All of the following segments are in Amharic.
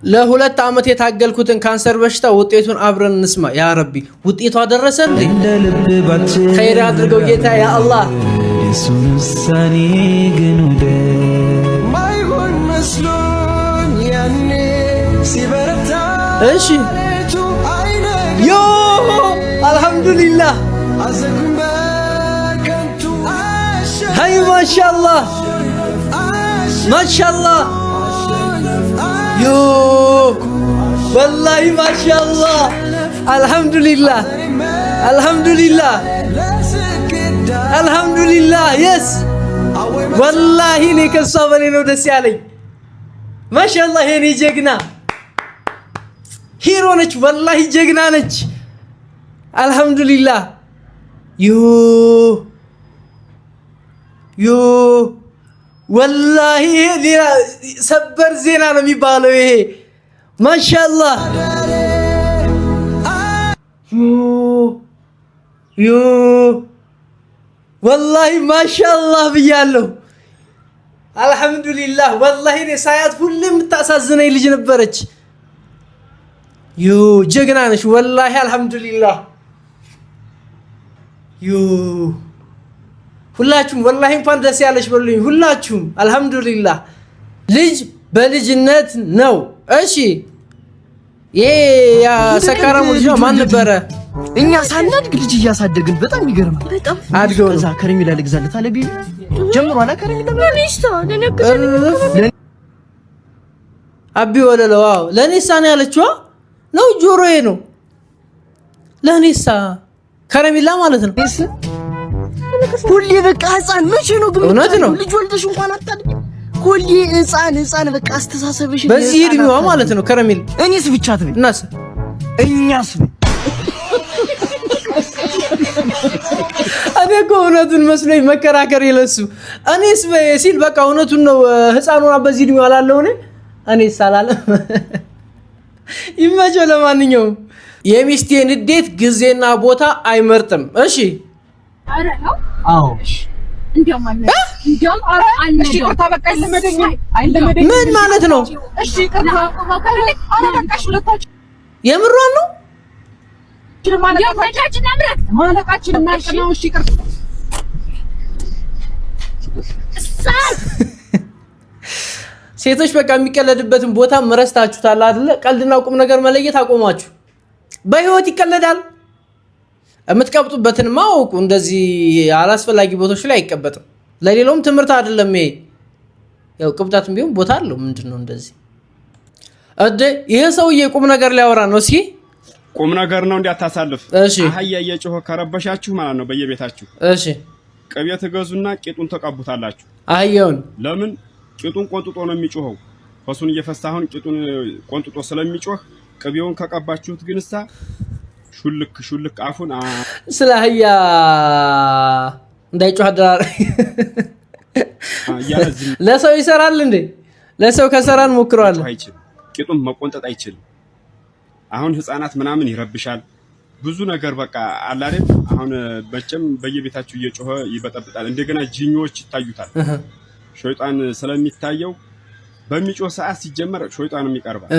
ለሁለት ዓመት የታገልኩትን ካንሰር በሽታ ውጤቱን አብረን እንስማ ያ ረቢ ውጤቱ አደረሰን እንደ ልብ ባንቺ ኸይር አድርገው ጌታ ያ አላህ የሱን ውሳኔ ግን ወደ ማይሆን መስሎኝ ያኔ ሲበረታ እሺ ዮ አልহামዱሊላህ አዘኩም በከንቱ ሃይ ማሻአላህ ማሻአላህ Yo, wallahi mashallah, alhamdulillah, alhamdulillah, alhamdulillah, yes, wallahi ne kasabale no dess yalay, mashallah yeni jegna, hero nech, wallahi jegna nech, alhamdulillah, yo. والله ሰበር ዜና ነው የሚባለው ይሄ ማሻአላህ ዮ والله ማሻአላህ ብያለሁ አልহামዱሊላህ والله እኔ ሳያት ሁሌም ታሳዝነኝ ልጅ ነበረች ዮ ጀግና ነሽ والله አልহামዱሊላህ ዮ ሁላችሁም والله እንኳን ደስ ያለሽ በሉኝ ሁላችሁም አልহামዱሊላህ ልጅ በልጅነት ነው እሺ ይሄ ያ ሰካራሙ ልጅ ማን ነበረ እኛ ሳናድግ ልጅ እያሳደግን በጣም ይገርም በጣም አድገው እዛ ከረሚላ ልግዛለት አለ ቢቢ ጀምሮ አላ ከረሚላ ለኔስታ አቢ ወለለው ዋው ለኔሳ ነው ያለችው ነው ጆሮዬ ነው ለኔሳ ከረሚላ ማለት ነው ሁሌ በቃ ህፃን መቼ ነው ግን ልጅ ወልደሽ እንኳን አታድግ ሁሌ ህፃን በቃ አስተሳሰብሽ በዚህ እድሜዋ ማለት ነው ከረሚል እኔስ ብቻ ትበይ እናስ እኛስ አደጎ እውነቱን መስሎኝ መከራከር ይለሱ እኔስ ሲል በቃ እውነቱን ነው ህፃኑና በዚህ እድሜዋ አላለው እኔስ አላለም ይመቸው ለማንኛውም የሚስቴን እንዴት ጊዜና ቦታ አይመርጥም እሺ አረ ነው አዎ እንዴው ማለት እንዴው አለ እሺ ተበቃ ለመደኛ አይለመደኝ ምን ማለት ነው እሺ ቀና አረ በቃሽ ሁለታችን የምሯን ነው ማለቃችን ማልቀናው እሺ ቀር ሴቶች በቃ የሚቀለድበትን ቦታ መረስታችሁታል አይደለ ቀልድና ቁም ነገር መለየት አቆማችሁ በህይወት ይቀለዳል እምትቀብጡበትን ማውቁ እንደዚህ አላስፈላጊ ቦታዎች ላይ አይቀበጥም ለሌላውም ትምርት አይደለም ይሄ ያው ቅብጣትም ቢሆን ቦታ አለው ምንድነው እንደዚህ ይሄ ሰውዬ ቁም ነገር ሊያወራ ነው እስኪ ቁም ነገር ነው እንዲያታሳልፍ አህያ እየጮኸ ከረበሻችሁ ማለት ነው በየቤታችሁ እሺ ቅቤ ትገዙና ቂጡን ተቀቡታላችሁ አህያውን ለምን ቂጡን ቆንጥጦ ነው የሚጮኸው ፈሱን እየፈሳሁን ቂጡን ቆንጥጦ ስለሚጮህ ቅቤውን ከቀባችሁት ግንሳ ሹልክ አፉን ስለህያ እንዳይጮህ አደራር ለሰው ይሰራል እንዴ ለሰው ከሰራን ሞክሯል አይችልም ቂጡን መቆንጠጥ አይችልም አሁን ህፃናት ምናምን ይረብሻል ብዙ ነገር በቃ አላሬ አሁን በጨም በየቤታችሁ እየጮኸ ይበጠብጣል እንደገና ጂኒዎች ይታዩታል ሸይጣን ስለሚታየው በሚጮህ ሰዓት ሲጀመር ሸይጣንም ይቀርባል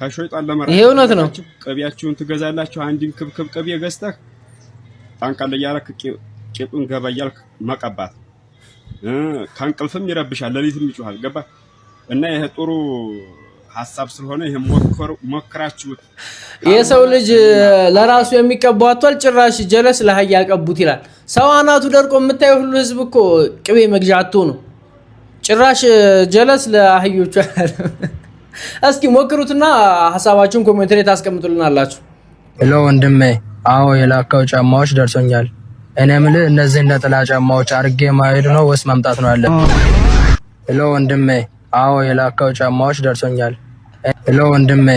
ከሸይጣን ለማራቅ ይሄ እውነት ነው ቅቤያችሁን ትገዛላችሁ አንድን ክብክብ ቅቤ ገዝተህ ታንቃለ ያረክ ቂጡን ገባያልክ መቀባት ካንቅልፍም ይረብሻል ለሊትም ይጮሃል ገባ እና ይሄ ጥሩ ሐሳብ ስለሆነ ይሄ ሞክራችሁት የሰው ልጅ ለራሱ የሚቀባው አጥቷል ጭራሽ ጀለስ ለሃያ ያቀቡት ይላል ሰው አናቱ ደርቆ የምታየው ሁሉ ህዝብ እኮ ቅቤ መግዣ አጥቶ ነው ጭራሽ ጀለስ ለአህዮቹ እስኪ ሞክሩትና ሐሳባችሁን ኮሜንት ላይ ታስቀምጡልናላችሁ ሄሎ ወንድሜ አዎ የላካው ጫማዎች ደርሶኛል እኔ ምልህ እነዚህ ነጠላ ጫማዎች አርጌ ማሄድ ነው ወስ መምጣት ነው ያለ ሄሎ ወንድሜ አዎ የላካው ጫማዎች ደርሶኛል ሄሎ ወንድሜ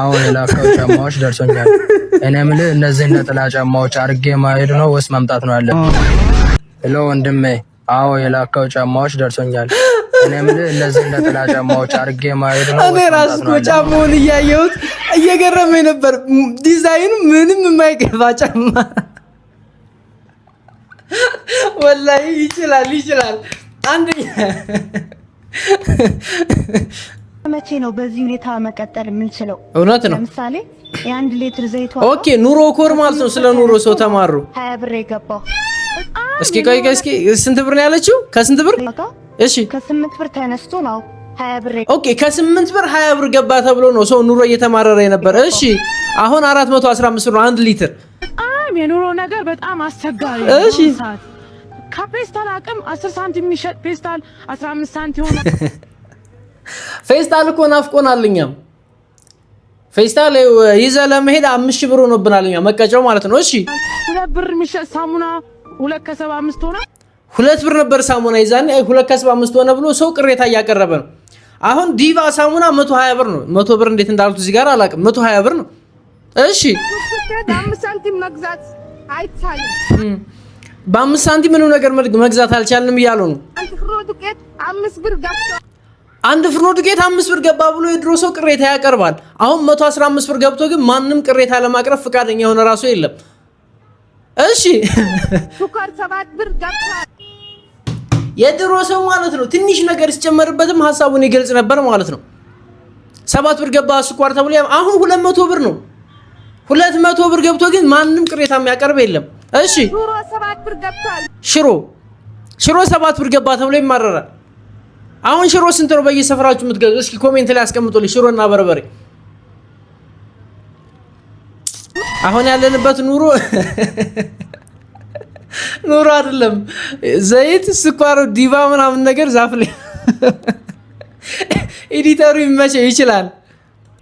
አዎ የላካው ጫማዎች ደርሶኛል እኔ ምልህ እነዚህ ነጠላ ጫማዎች አርጌ ማሄድ ነው ወስ መምጣት ነው ያለ ሄሎ ወንድሜ አዎ የላካው ጫማዎች ደርሶኛል እኔ ምልህ እነዚህ ነጠላ ጫማዎች አርጌ ማሄድ ነው እኔ ራሱ ጫማውን እያየሁት እየገረመኝ ነበር ዲዛይኑ ምንም የማይገባ ጫማ ወላሂ ይችላል አንደኛ መቼ ነው በዚህ ሁኔታ መቀጠል የምንችለው? እውነት ነው። ለምሳሌ የአንድ ሊትር ዘይት ኦኬ ኑሮ ኮር ማለት ነው። ስለ ኑሮ ሰው ተማሩ 20 ብር የገባው እስኪ ቆይ እስኪ ስንት ብር ነው ያለችው? ከስንት ብር? እሺ ከ8 ብር ተነስቶ ነው 20 ብር። ኦኬ ከ8 ብር 20 ብር ገባ ተብሎ ነው ሰው ኑሮ እየተማረረ የነበረ። እሺ አሁን 415 ብር ነው 1 ሊትር። የኑሮ ነገር በጣም አስቸጋሪ ነው። እሺ ከፔስታል አቅም 10 ሳንቲም የሚሸጥ ፔስታል 15 ሳንቲም ሆነ። ፌስታል እኮ ናፍቆናል። እኛም ፌስታል ይዘህ ለመሄድ 5000 ብር ሆኖብናል እኛ መቀጫው ማለት ነው። እሺ 2 ብር የሚሸጥ ሳሙና 2.75 ሆነ። 2 ብር ነበር ሳሙና ይዛን 2.75 ሆነ ብሎ ሰው ቅሬታ እያቀረበ ነው። አሁን ዲቫ ሳሙና 120 ብር ነው። 100 ብር እንዴት እንዳሉት እዚህ ጋር አላውቅም። 120 ብር ነው። እሺ 5 ሳንቲም መግዛት አይቻልም። በ5 ሳንቲም ምንም ነገር መግዛት አልቻልንም እያሉ ነው። አንድ ፍርኖ ዱቄት 5 ብር ገብቶ አንድ ፍርኖ ዱቄት 5 ብር ገባ ብሎ የድሮ ሰው ቅሬታ ያቀርባል። አሁን 115 ብር ገብቶ ግን ማንም ቅሬታ ለማቅረብ ፍቃደኛ የሆነ ራሱ የለም። እሺ ሱካር 7 ብር ገብቶ የድሮ ሰው ማለት ነው ትንሽ ነገር ሲጨመርበትም ሐሳቡን ይገልጽ ነበር ማለት ነው። 7 ብር ገባ ስኳር ተብሎ አሁን 200 ብር ነው። 200 ብር ገብቶ ግን ማንም ቅሬታ የሚያቀርብ የለም። እሺ ሽሮ 7 ብር ገብቷል። ሽሮ 7 ብር ገባ ተብሎ ይማረራል። አሁን ሽሮ ስንት ነው በየሰፈራችሁ የምትገዙ? እስኪ ኮሜንት ላይ አስቀምጡልኝ። ሽሮና በርበሬ አሁን ያለንበት ኑሮ አይደለም። ዘይት፣ ስኳር፣ ዲቫ ምናምን ነገር ዛፍ ላይ ኤዲተሩ ይመቸው ይችላል።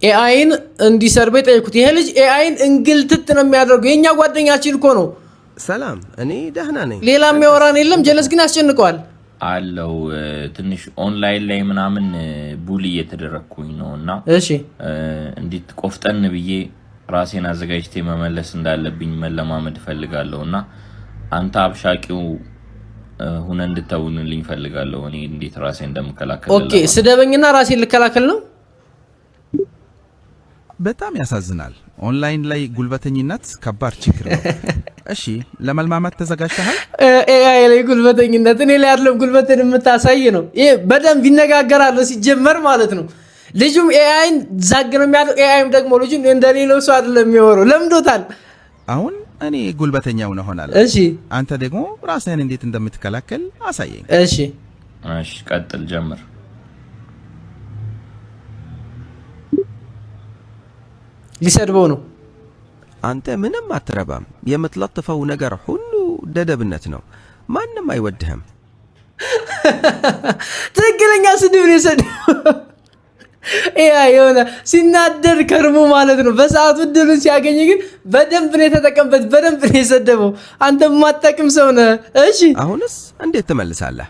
ኤአይን እንዲሰርብ ጠይቁት። ይሄ ልጅ ኤአይን እንግልትት ነው የሚያደርገው። የኛ ጓደኛችን እኮ ነው። ሰላም፣ እኔ ደህና ነኝ። ሌላ የሚያወራን የለም። ጀለስ ግን ያስጨንቀዋል አለው። ትንሽ ኦንላይን ላይ ምናምን ቡሊ እየተደረግኩኝ ነውና እሺ እንዴት ቆፍጠን ብዬ ራሴን አዘጋጅቴ መመለስ እንዳለብኝ መለማመድ ፈልጋለሁና አንተ አብሻቂው ሁነ እንድተውንልኝ ፈልጋለሁ። እኔ እንዴት ራሴን እንደምከላከል። ኦኬ ስደበኝና ራሴን ልከላከል ነው። በጣም ያሳዝናል። ኦንላይን ላይ ጉልበተኝነት ከባድ ችግር ነው። እሺ ለመልማመድ ተዘጋጅተሃል? ኤአይ ላይ ጉልበተኝነት እኔ ላይ አይደለም ጉልበትን የምታሳይ ነው። ይሄ በደንብ ይነጋገራሉ ሲጀመር ማለት ነው። ልጁም ኤአይን ዛግ ነው የሚያለው። ኤአይም ደግሞ ልጁን እንደሌለው ሰው አይደለም የሚወረው ለምዶታል። አሁን እኔ ጉልበተኛው ነው ሆናለሁ። እሺ አንተ ደግሞ ራስህን እንዴት እንደምትከላከል አሳየኝ። እሺ ቀጥል፣ ጀምር። ሊሰድበው ነው። አንተ ምንም አትረባም። የምትለጥፈው ነገር ሁሉ ደደብነት ነው። ማንም አይወድህም። ትክክለኛ ስድብ ነው የሰደበው። ኤአይ የሆነ ሲናደር ከርሞ ማለት ነው። በሰዓቱ ድሉን ሲያገኝ ግን በደንብ ነው የተጠቀምበት። በደንብ ነው የሰደበው። አንተ ማጠቅም ሰው ነህ። እሺ አሁንስ እንዴት ትመልሳለህ?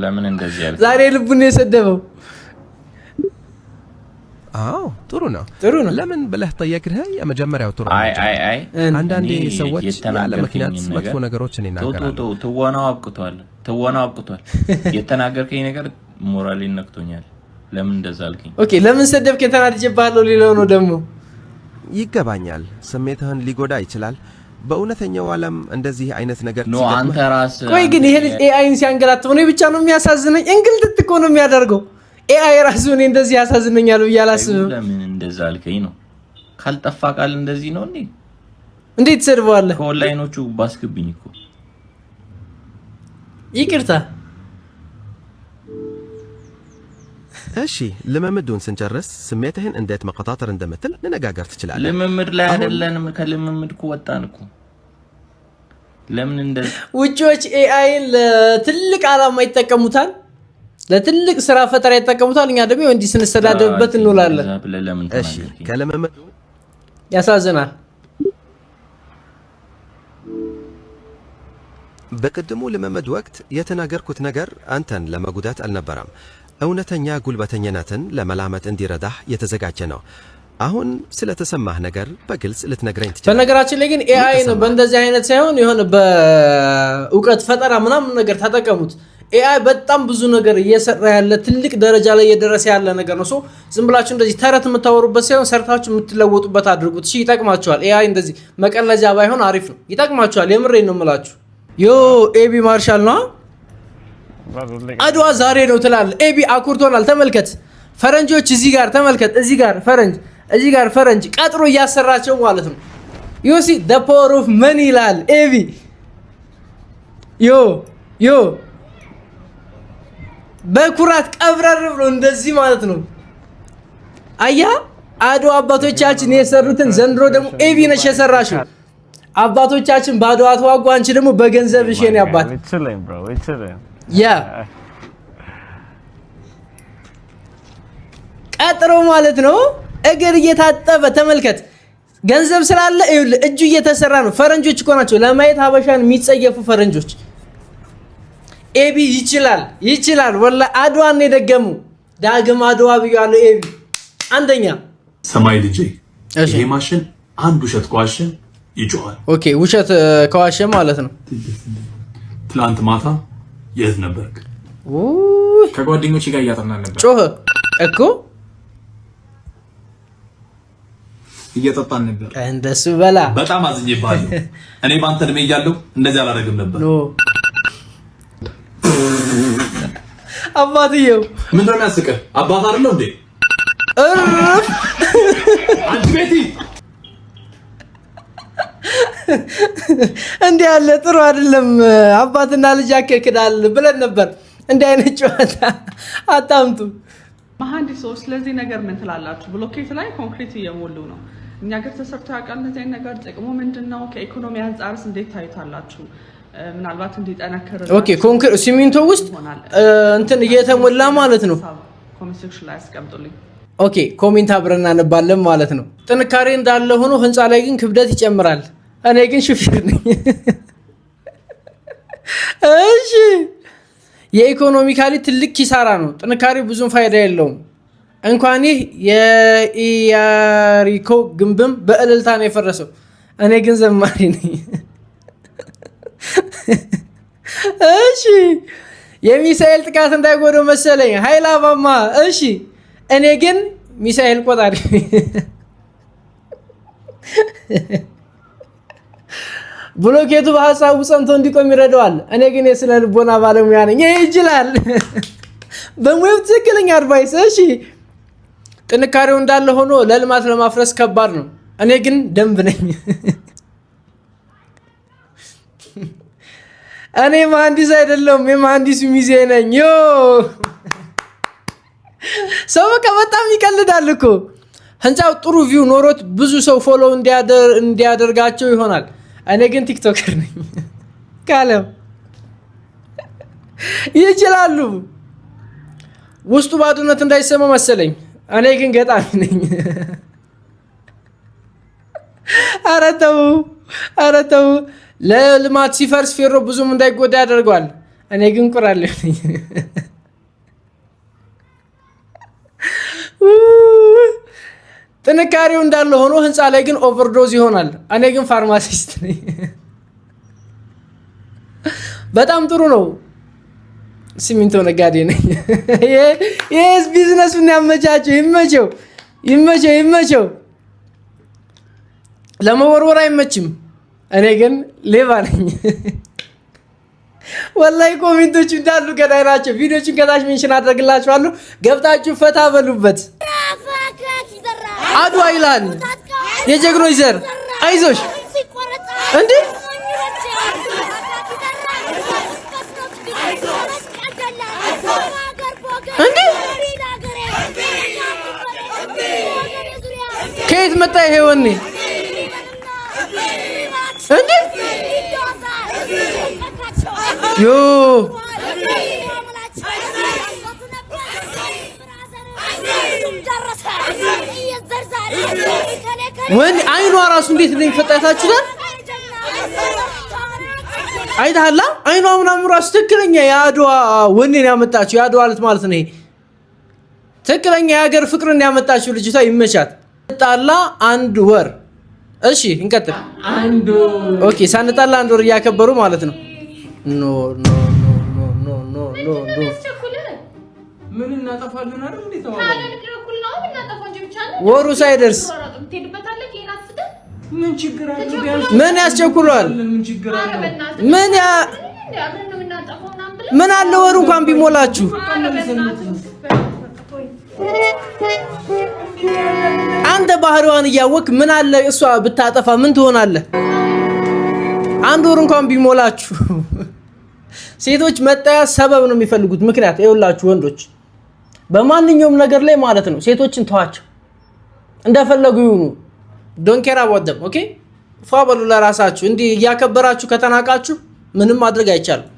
ለምን እንደዚህ ያለ ዛሬ ልቡን ነው የሰደበው። አዎ ጥሩ ነው። ለምን ብለህ ጠየቅህ? የመጀመሪያው ጥሩ ነው። አይ አንዳንዴ ሰዎች ያለ ምክንያት መጥፎ ነገሮችን ይናገራሉ። ትወናው አብቅቷል። የተናገርከኝ ነገር ሞራሌን ነክቶኛል። ለምን እንደዛ አልከኝ? ኦኬ ለምን ሰደብክ? ተናድጄብሃለሁ ሊለው ነው ደግሞ። ይገባኛል። ስሜትህን ሊጎዳ ይችላል። በእውነተኛው ዓለም እንደዚህ አይነት ነገር ነው። አንተ ራስህ ቆይ ግን ይሄ ልጅ ኤአይን ሲያንገላታው ነው ብቻ ነው የሚያሳዝነኝ። እንግልት እኮ ነው የሚያደርገው። ኤአይ ራሱ እኔ እንደዚህ ያሳዝነኛል ብዬ አላስብም። ለምን እንደዛ አልከኝ ነው? ካልጠፋ ቃል እንደዚህ ነው እንዴ? እንዴት ትሰድበዋለህ? ከኦንላይኖቹ ባስክብኝ እኮ። ይቅርታ። እሺ ልምምዱን ስንጨርስ ስሜትህን እንዴት መቆጣጠር እንደምትል እንነጋገር ትችላለህ። ልምምድ ላይ አይደለንም። ከልምምድ እኮ ወጣን እኮ። ለምን እንደዚህ ውጪዎች ኤአይን ለትልቅ ዓላማ ይጠቀሙታል። ለትልቅ ስራ ፈጠራ ይጠቀሙታል። እኛ ደግሞ እንዲህ ስንሰዳደብበት እንውላለን። እሺ ከልምምዱ ያሳዝናል። በቅድሙ ልምምድ ወቅት የተናገርኩት ነገር አንተን ለመጉዳት አልነበረም። እውነተኛ ጉልበተኝነትን ለመላመድ እንዲረዳህ የተዘጋጀ ነው። አሁን ስለተሰማህ ነገር በግልጽ ልትነግረኝ ትችላለህ? በነገራችን ላይ ግን ኤአይ ነው በእንደዚህ አይነት ሳይሆን የሆነ በእውቀት ፈጠራ ምናምን ነገር ተጠቀሙት። ኤአይ በጣም ብዙ ነገር እየሰራ ያለ ትልቅ ደረጃ ላይ እየደረሰ ያለ ነገር ነው። ዝም ብላችሁ እንደዚህ ተረት የምታወሩበት ሳይሆን ሰርታችሁ የምትለወጡበት አድርጉት። እሺ ይጠቅማችኋል። ኤአይ እንደዚህ መቀለጃ ባይሆን አሪፍ ነው። ይጠቅማችኋል። የምሬን ነው የምላችሁ። ዮ ኤቢ ማርሻል ነው አድዋ ዛሬ ነው ትላለህ። ኤቢ አኩርቶናል። ተመልከት ፈረንጆች እዚህ ጋር ተመልከት፣ እዚህ ጋር ፈረንጅ፣ እዚህ ጋር ፈረንጅ ቀጥሮ እያሰራቸው ማለት ነው። ዩ ሲ the power of money ይላል ኤቢ። ዮ በኩራት ቀብረር ብሎ እንደዚህ ማለት ነው። አያ አድዋ አባቶቻችን የሰሩትን ዘንድሮ ደግሞ ኤቢ ነሽ የሰራሽው። አባቶቻችን በአድዋ ተዋጉ፣ አንቺ ደግሞ በገንዘብሽ የኔ አባት። ያ ቀጥሮ ማለት ነው። እግር እየታጠበ ተመልከት። ገንዘብ ስላለ እጁ እየተሰራ ነው። ፈረንጆች እኮ ናቸው ለማየት ሀበሻን የሚጸየፉ ፈረንጆች። ኤቢ ይችላል ወላሂ አድዋን ነው የደገሙ። ዳግም አድዋ ብያለሁ። ኤቢ አንደኛ። ሰማይ ልጄ ይሄ ማሽን አንድ ውሸት ከዋሸ ይጮሃል። ኦኬ ውሸት ከዋሸ ማለት ነው። ትላንት ማታ የት ነበርክ? ከጓደኞቼ ጋር እያጠናን ነበር። ጮኸ እኮ እየጠጣን ነበር። እንደሱ በላ። በጣም አዝኜብሃለሁ። እኔ ባንተ እድሜ እያለሁ እንደዚህ አላደርግም ነበር። አባትየው ምንድን ነው የሚያስቅህ? አባት አይደለሁ እንዴ? እርፍ አንቺ ቤቲ እንዲህ ያለ ጥሩ አይደለም። አባትና ልጅ ያከክዳል ብለን ነበር። እንዲህ አይነት ጨዋታ አታምጡ። መሐንዲሶች ስለዚህ ነገር ምን ትላላችሁ? ብሎኬት ላይ ኮንክሪት እየሞሉ ነው። እኛ ሀገር ተሰርቶ ያውቃል እንደዚህ ነገር? ጥቅሙ ምንድነው? ከኢኮኖሚ አንጻርስ እንዴት ታዩታላችሁ? ምናልባት እንዲጠነክር ኦኬ ኮንክሪት ሲሚንቶ ውስጥ እንትን እየተሞላ ማለት ነው። ኮሜንት ሴክሽን ላይ አስቀምጡልኝ። ኦኬ ኮሜንት አብረን እናነባለን ማለት ነው። ጥንካሬ እንዳለ ሆኖ ህንፃ ላይ ግን ክብደት ይጨምራል። እኔ ግን ሹፌር ነኝ። እሺ የኢኮኖሚካሊ ትልቅ ኪሳራ ነው። ጥንካሬ ብዙም ፋይዳ የለውም። እንኳን ይህ የኢያሪኮ ግንብም በእልልታ ነው የፈረሰው። እኔ ግን ዘማሪ ነኝ። እሺ የሚሳኤል ጥቃት እንዳይጎደው መሰለኝ ኃይላባማ። እሺ እኔ ግን ሚሳኤል ቆጣሪ። ብሎኬቱ በሀሳቡ ጸንቶ እንዲቆም ይረዳዋል። እኔ ግን የስነ ልቦና ባለሙያ ነኝ። ይሄ ይችላል በሙያው ትክክለኛ አድቫይስ። እሺ ጥንካሬው እንዳለ ሆኖ ለልማት ለማፍረስ ከባድ ነው። እኔ ግን ደንብ ነኝ። እኔ መሐንዲስ አይደለሁም፣ የመሐንዲሱ ሚዜ ነኝ። ዮ ሰው በቃ በጣም ይቀልዳል እኮ። ህንፃው ጥሩ ቪው ኖሮት ብዙ ሰው ፎሎ እንዲያደርጋቸው ይሆናል። እኔ ግን ቲክቶከር ነኝ ካለም ይችላሉ። ውስጡ ባዶነት እንዳይሰማ መሰለኝ። እኔ ግን ገጣሚ ነኝ። ኧረ ተው ለልማት ሲፈርስ ፌሮ ብዙም እንዳይጎዳ ያደርገዋል። እኔ ግን ቁራለሁ ነኝ። ጥንካሬው እንዳለ ሆኖ ህንፃ ላይ ግን ኦቨርዶዝ ይሆናል። እኔ ግን ፋርማሲስት ነኝ። በጣም ጥሩ ነው። ሲሚንቶ ነጋዴ ነኝ። ይሄስ ቢዝነሱን ያመቻቸው። ይመቸው። ለመወርወር አይመችም። እኔ ግን ሌባ ነኝ። ወላሂ ኮሜንቶቹ እንዳሉ ገዳይ ናቸው። ቪዲዮቹን ከታች ሜንሽን አደርግላችኋለሁ። ገብታችሁ ፈታ በሉበት። አድዋ ይላል የጀግኖች ዘር። አይዞሽ እንዴ እንዴ ከየት መጣ ይሄ ወኔ እንዴ? ዮ ወኔ አይኗ ራሱ እንዴት እንደሚፈጣታችሁታል አይታላ። አይኗ ምናምን ራሱ ትክክለኛ የአድዋ ወኔን ያመጣችው የአድዋ ዕለት ማለት ነው። ይሄ ትክክለኛ የሀገር ፍቅርን ያመጣችው ልጅቷ። ይመቻት። ጣላ አንድ ወር። እሺ እንቀጥል። ኦኬ ሳንጣላ አንድ ወር እያከበሩ ማለት ነው። ኖ ምን እናጠፋለን አይደል? እንዴት ነው ወሩ ሳይደርስ ምን ችግር አለው? ምን ያስቸኩሏል? ምን አለ ወሩ እንኳን ቢሞላችሁ አንተ ባህሪዋን እያወቅ ምን አለ እሷ ብታጠፋ ምን ትሆናለህ? አንድ ወር እንኳን ቢሞላችሁ ሴቶች መጣያ ሰበብ ነው የሚፈልጉት። ምክንያት ይኸውላችሁ ወንዶች በማንኛውም ነገር ላይ ማለት ነው ሴቶችን ተዋቸው እንደፈለጉ ይሁኑ። ዶንት ኬር አባውት ደም ኦኬ። ፋበሉ ለራሳችሁ እንዲህ እያከበራችሁ ከተናቃችሁ ምንም ማድረግ አይቻልም።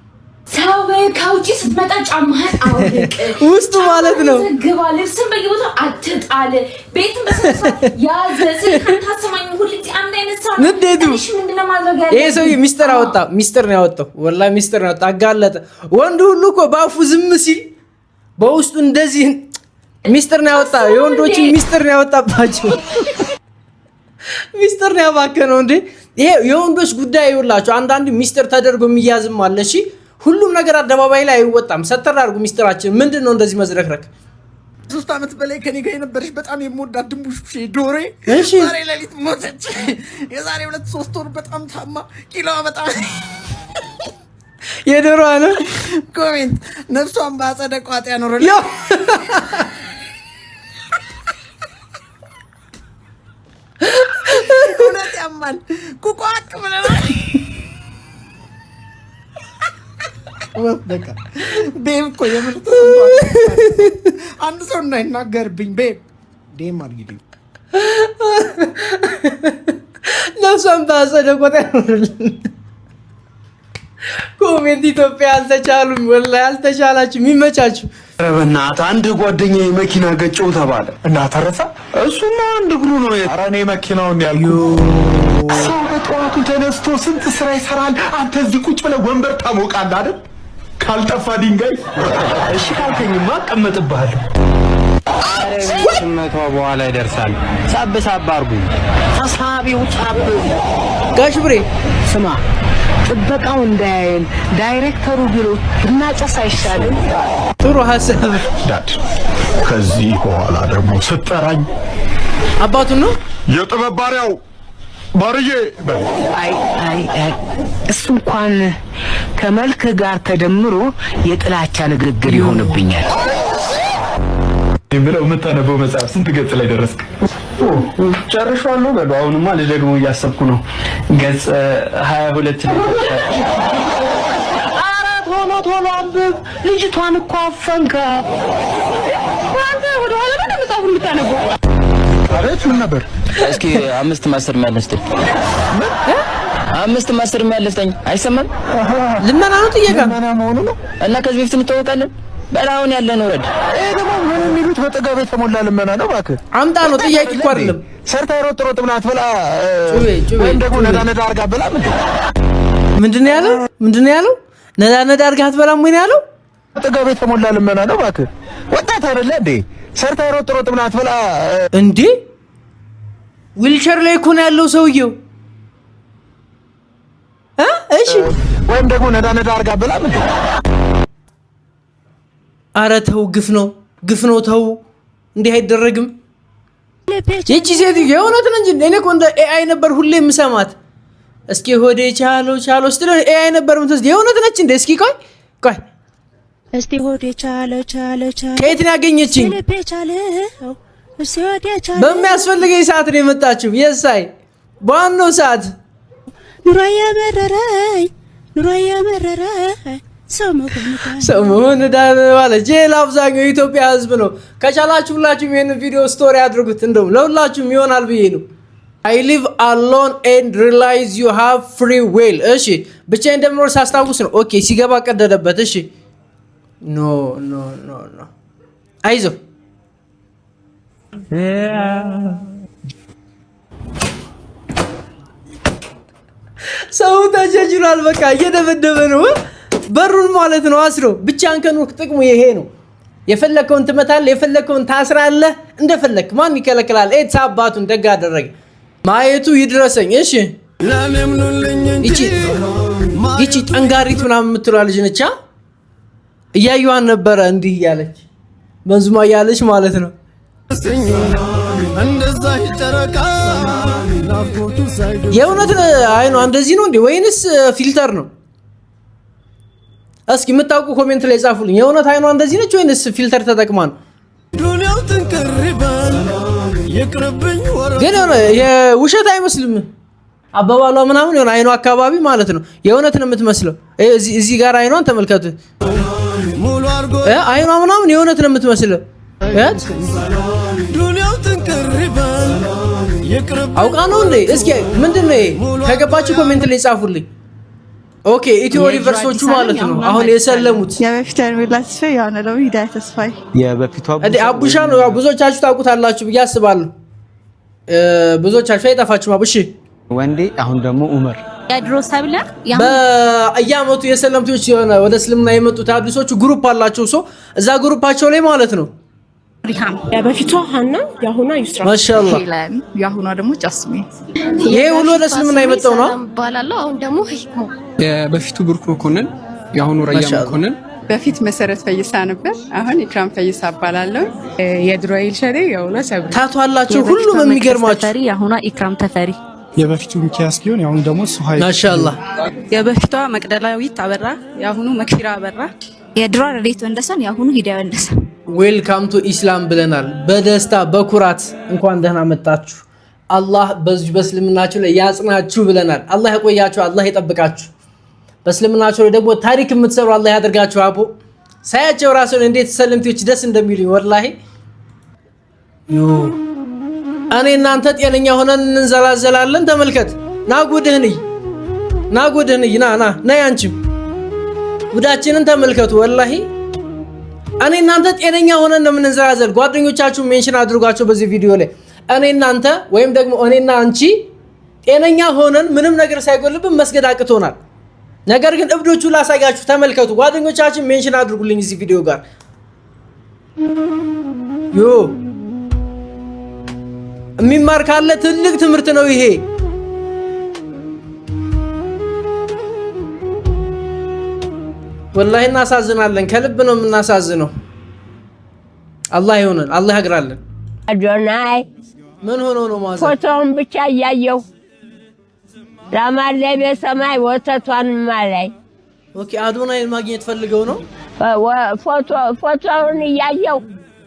ሰው ካውጪ ስትመጣ ጫማህን አውልቅ ውስጡ ማለት ነው። ግባ ልብስን በየቦታው አትጣል። ቤትን በሰዓት ያዘዝ ታሰማኝ ሁሉ አንድ አይነት ሰው ንዴቱ ምንድነው ማድረግ ያለ? ይሄ ሰው ሚስጥር አወጣ። ሚስጥር ነው ያወጣው። ወላሂ ሚስጥር ነው አጋለጠ። ወንድ ሁሉ እኮ ባፉ ዝም ሲል በውስጡ እንደዚህ ሚስጥር ነው ያወጣ። የወንዶችን ሚስጥር ነው ያወጣባቸው። ሚስጥር ነው ያባከነው እንዴ! ይሄ የወንዶች ጉዳይ ይውላችሁ። አንዳንድ ሚስጥር ተደርጎ የሚያዝም አለ። እሺ ሁሉም ነገር አደባባይ ላይ አይወጣም። ሰተር አድርጉ ሚስጥራችን። ምንድነው እንደዚህ መዝረክረክ? 3 ዓመት በላይ ከኔ ጋር የነበረች በጣም የምወዳት ድንቡሽ ዶሬ ዛሬ ሌሊት ሞተች። የዛሬ 2-3 ወር በጣም ታማ ኪሎዋ በጣም የዶሮዋ ነው። ኮሜንት ነፍሷን በአጸደ ቋጥ ያኖረልኝ። እውነት ያማል። ኩቋቅ ብለናል። በቃ ቤብ እኮ የምርጥ አንድ ሰው እንዳይናገርብኝ ቤብ ዴም አድርጊልኝ። ነፍሷን በአጸደ ቋጥ ያኖረልኝ። ኮሜንት ኢትዮጵያ አልተቻሉም። ወላሂ አልተቻላችሁ። የሚመቻችሁ ኧረ በእናትህ አንድ ጓደኛዬ መኪና ገጨው ተባለ እና ተረፈ። እሱማ አንድ እግሩ ነው። ኧረ እኔ መኪናውን ያልኩት ሰው በጠዋቱ ተነስቶ ስንት ስራ ይሰራል። አንተ እዚህ ቁጭ ብለህ ወንበር ታሞቃለህ አይደል? ካልጠፋ ድንጋይ እሺ ካልከኝማ እቀመጥብሃለሁ። ስመቷ በኋላ ይደርሳል። ሳብ ሳብ አድርጉ። ተሳቢው ሳብ ጋሽ ብሬ ስማ ጥበቃው እንዳያየን ዳይሬክተሩ ቢሮ ብናጨስ አይሻልም? ጥሩ ሐሳብ ዳድ። ከዚህ በኋላ ደግሞ ስጠራኝ አባቱን ነው የጥበብ ባሪያው ባርዬ። አይ እሱ እንኳን ከመልክ ጋር ተደምሮ የጥላቻ ንግግር ይሆንብኛል። ብለው የምታነበው መጽሐፍ ስንት ገጽ ላይ ደረስክ? ጨርሻለሁ። በሉ አሁንማ ልደግሞ እያሰብኩ ነው። ገጽ 22 ላይ ቶሎ አንብብ። ልጅቷን እኮ አፈንካ። አንተ ወደ ኋላ ምን መጽሐፉን የምታነበው? አሬት ምን ነበር? እስኪ 5 ማስተር የሚያለስተኝ 5 ማስተር የሚያለስተኝ አይሰማም? ልመና ነው ጥየቃ ልመና መሆኑ ነው። እና ከዚህ በፊት እንተዋወቃለን። በላውን ያለን ወረድ ይሄ ደግሞ ምን የሚሉት በጠጋብ የተሞላ ልመና ነው። እባክህ አምጣ ነው ጥያቄ እኮ አይደለም። ሰርታ ሮጥ ብላ አትበላ። ጩቤ ወይም ደግሞ ነዳ አርጋ በላ። ምንድነው ያለው? ነዳ አርጋ አትበላም ወይ ነው ያለው? በጠጋብ የተሞላ ልመና ነው። እባክህ ወጣት አይደለ እንዴ? ሰርታ ሮጥ ብላ አትበላ እንዴ? ዊልቸር ላይ እኮ ነው ያለው ሰውየው። እሺ ወይም ደግሞ ነዳ አርጋ በላ። አረ ተው፣ ግፍ ነው ተው፣ እንዲህ አይደረግም። እቺ ሴት የእውነት ነው እንጂ እኔ እኮ እንደ ኤአይ ነበር ሁሌ የምሰማት። እስኪ ሆዴ ቻለው ስትል ኤአይ ነበር የምትወስድ። የእውነት ነች እንዴ? እስኪ ቆይ እስቲ ሆዴ ቻለው ከየት ነው ያገኘችኝ? በሚያስፈልገኝ ሰዓት ነው የመጣችው። የሳይ በዋናው ሰዓት ኑሮ የመረረኝ ሰው መሆን ዳን ማለት ለአብዛኛው የኢትዮጵያ ሕዝብ ነው። ከቻላችሁ ሁላችሁም ይሄንን ቪዲዮ ስቶሪ አድርጉት። እንደውም ለሁላችሁም ይሆናል ብዬ ነው። I live alone and realize you have free will። እሺ ብቻዬን እንደምኖር ሳስታውስ ነው። ኦኬ ሲገባ ቀደደበት። እሺ ኖ አይዞህ ሰው ተጀጅሏል። በቃ እየደበደበ ነው በሩን ማለት ነው አስሮ። ብቻህን ከኖርክ ጥቅሙ ይሄ ነው። የፈለከውን ትመታለህ፣ የፈለከውን ታስራለህ፣ እንደፈለክ ማን ይከለክላል? ኤት አባቱን ደግ አደረገ። ማየቱ ይድረሰኝ። እሺ ይቺ ጠንጋሪት ምናምን የምትሏ ልጅ ነች። እያየዋን ነበረ እንዲህ እያለች መንዙማ እያለች ማለት ነው። የእውነት አይኗ እንደዚህ ነው እንዴ ወይንስ ፊልተር ነው? እስኪ የምታውቁ ኮሜንት ላይ ጻፉልኝ። የእውነት አይኗ እንደዚህ ነች ወይንስ ፊልተር ተጠቅማ ነው? ዱንያው ተንቀርባል ይቅርብኝ ወራ ግን የውሸት አይመስልም አባባሏ ምናምን የሆነ አይኗ አካባቢ ማለት ነው የእውነት ነው የምትመስለው። እዚህ ጋር አይኗን ተመልከቱ። ሙሉ አርጎ አይኗ ምናምን የእውነት ነው የምትመስለው። ዱንያው ተንቀርባል ይቅርብኝ አውቃ ነው እንዴ? እስኪ ምንድነው ይሄ? ከገባችሁ ኮሜንት ላይ ጻፉልኝ። ኦኬ ኢትዮ ሪቨርሶቹ ማለት ነው አሁን የሰለሙት። የበፊቷ ሚላስ ያው ነው ሂዳያ ተስፋይ የበፊቷ አቡሻ ነው። ያው ብዙዎቻችሁ ታውቁታላችሁ ብዬ አስባለሁ። ብዙዎቻችሁ አይጠፋችሁም። አቡሽ ወንዴ አሁን ደግሞ ዑመር ያድሮ ሰብለ በአያመቱ የሰለምቶች የሆነ ወደ እስልምና የመጡት አዲሶቹ ግሩፕ አላቸው። ሶ እዛ ግሩፓቸው ላይ ማለት ነው ሪሃም የበፊቷ ሀና ያሁኗ ዩስራ ማሻአላህ ያሁኗ ደግሞ ጃስሚን ይሄ ሁሉ ወደ እስልምና የመጣው ነው ባላለው። አሁን ደግሞ ህክሙ የበፊቱ ብሩክ መኮንን ያሁኑ ራያ መኮንን በፊት መሰረት ፈይሳ ነበር። አሁን ኢክራም ፈይሳ እባላለሁ። የድሮ ኢልሸሪ ያሁኗ ሰብለ ታቷላችሁ ሁሉም የሚገርማችሁ ያሁኗ ኢክራም ተፈሪ የበፊቱ ሚኪያስ ጊዮን ያሁኑ ደግሞ ሱሃይ ማሻአላህ የበፊቷ መቅደላዊት አበራ ያሁኑ መክፊራ አበራ የድሮ ረዲት ወንደሰን ያሁኑ ሂዳያ ወንደሰን ዌልካም ቱ ኢስላም ብለናል። በደስታ በኩራት እንኳን ደህና መጣችሁ። አላህ በዚህ በእስልምናችሁ ላይ ያጽናችሁ ብለናል። አላህ ያቆያችሁ፣ አላህ ይጠብቃችሁ። በእስልምናችሁ ላይ ደግሞ ታሪክ የምትሰሩ አላህ ያደርጋችሁ። አቦ ሳያቸው ራሱን እንዴት ሰለምቲዎች ደስ እንደሚሉኝ ወላሂ እኔ እናንተ ጤነኛ ሆነን እንዘላዘላለን። ተመልከት ናጉድህንይ ና ያንቺም ጉዳችንን ተመልከቱ። ወላሂ እኔ እናንተ ጤነኛ ሆነን እንደምንዘላዘል ጓደኞቻችሁ ሜንሽን አድርጓቸው በዚህ ቪዲዮ ላይ። እኔ እናንተ ወይም ደግሞ እኔና አንቺ ጤነኛ ሆነን ምንም ነገር ሳይጎልብን መስገድ አቅቶናል። ነገር ግን እብዶቹ ላሳያችሁ ተመልከቱ። ጓደኞቻችን ሜንሽን አድርጉልኝ እዚህ ቪዲዮ ጋር የሚማር ካለ ትልቅ ትምህርት ነው ይሄ። ወላሂ እናሳዝናለን፣ ከልብ ነው የምናሳዝነው። አላህ ይሆነን፣ አላህ ያግራለን። አዶናይ ምን ሆኖ ነው ማለት ፎቶውን ብቻ እያየው ለማለቤ ሰማይ ወተቷን ማላይ። ኦኬ አዶናይን ማግኘት ፈልገው ነው ፎቶውን እያየው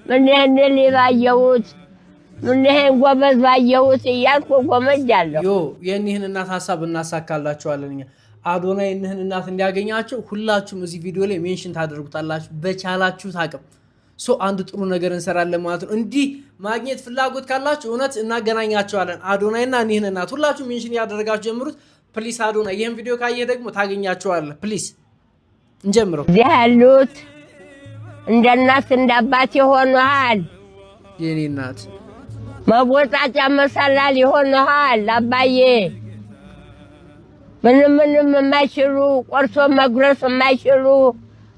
ምን ያንል ባየሁት ምን ይሄን ጎበዝ ባየሁት እያልኩ ጎመጃለሁ። የኒህን እናት ሐሳብ እናሳካላችኋለን እኛ። አዶናይ እኒህን እናት እንዲያገኛቸው ሁላችሁም እዚህ ቪዲዮ ላይ ሜንሽን ታደርጉታላችሁ በቻላችሁት አቅም። አንድ ጥሩ ነገር እንሰራለን ማለት ነው። እንዲህ ማግኘት ፍላጎት ካላችሁ እውነት እናገናኛቸዋለን። አዶናይና እኒህን እናት ሁላችሁ ሜንሽን ያደረጋችሁ ጀምሩት ፕሊስ። አዶናይ ይሄን ቪዲዮ ካየ ደግሞ ታገኛቸዋለህ። ፕሊስ እንጀምረው። እዚህ ያሉት እንደ እናት እንደ አባት ይሆናል። የኔ እናት መቦጣጫ መሰላል ይሆናል። አባዬ ምንም የማይችሉ ቆርሶ መጉረስ የማይችሉ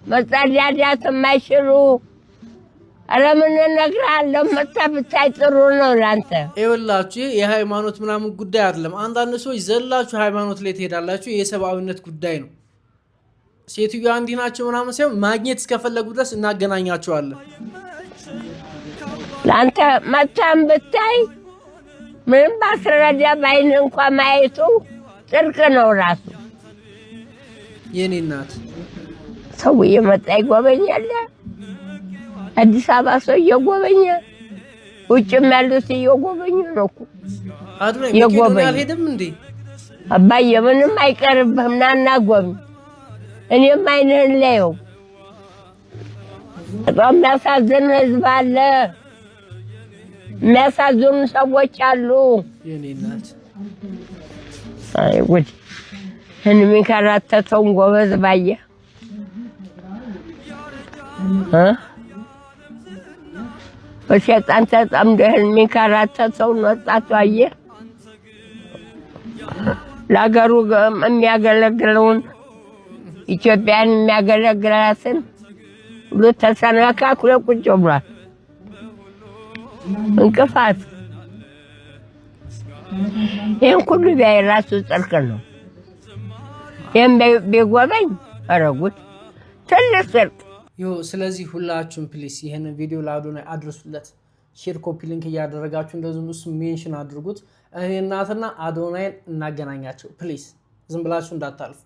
መጸዳዳት የማይችሉ አረ ምን እነግርሃለሁ መታብታይ ጥሩ ነው ላንተ። ይኸውላችሁ የሃይማኖት ምናምን ጉዳይ አይደለም። አንዳንድ ሰዎች ዘላችሁ ሃይማኖት ላይ ትሄዳላችሁ። የሰብአዊነት ጉዳይ ነው። ሴትዮዋ እንዲህ ናቸው ምናምን ሳይሆን ማግኘት እስከፈለጉ ድረስ እናገናኛቸዋለን። ላንተ መታም ብታይ ምንም ባስረዳ ባይን እንኳን ማየቱ ጽድቅ ነው ራሱ። የኔ እናት ሰው እየመጣ ይጎበኛል። አዲስ አበባ ሰው እየጎበኘ ውጭም ያሉት እየጎበኙ ነው እኮ። አድረኝ የጎበኝ አልሄድም እንዴ አባዬ? ምንም አይቀርብህም ናና ጎብኝ። እኔም አይንህን ላየው። በጣም የሚያሳዝን ህዝብ አለ። የሚያሳዝኑ ሰዎች አሉ። የኔ እናት አይ ጉድ! የሚንከራተተውን ጎበዝ ባየ በሸጣን ተጠምዶ የሚንከራተተውን ወጣቱ አየ። ለሀገሩ የሚያገለግለውን ኢትዮጵያን የሚያገለግላትን ሁሉ ተሰነካክሎ ቁጭ ብሏል። እንቅፋት ይህን ሁሉ ቢያይ ራሱ ጽድቅ ነው። ይህም ቢጎበኝ አረጉት ትልቅ ጽድቅ። ስለዚህ ሁላችሁም ፕሊስ ይህንን ቪዲዮ ለአዶናይ አድርሱለት። ሼር፣ ኮፒ ሊንክ እያደረጋችሁ እንደዚሁም እሱ ሜንሽን አድርጉት። እኔ እናትና አዶናይን እናገናኛቸው ፕሊስ። ዝም ብላችሁ እንዳታልፉ።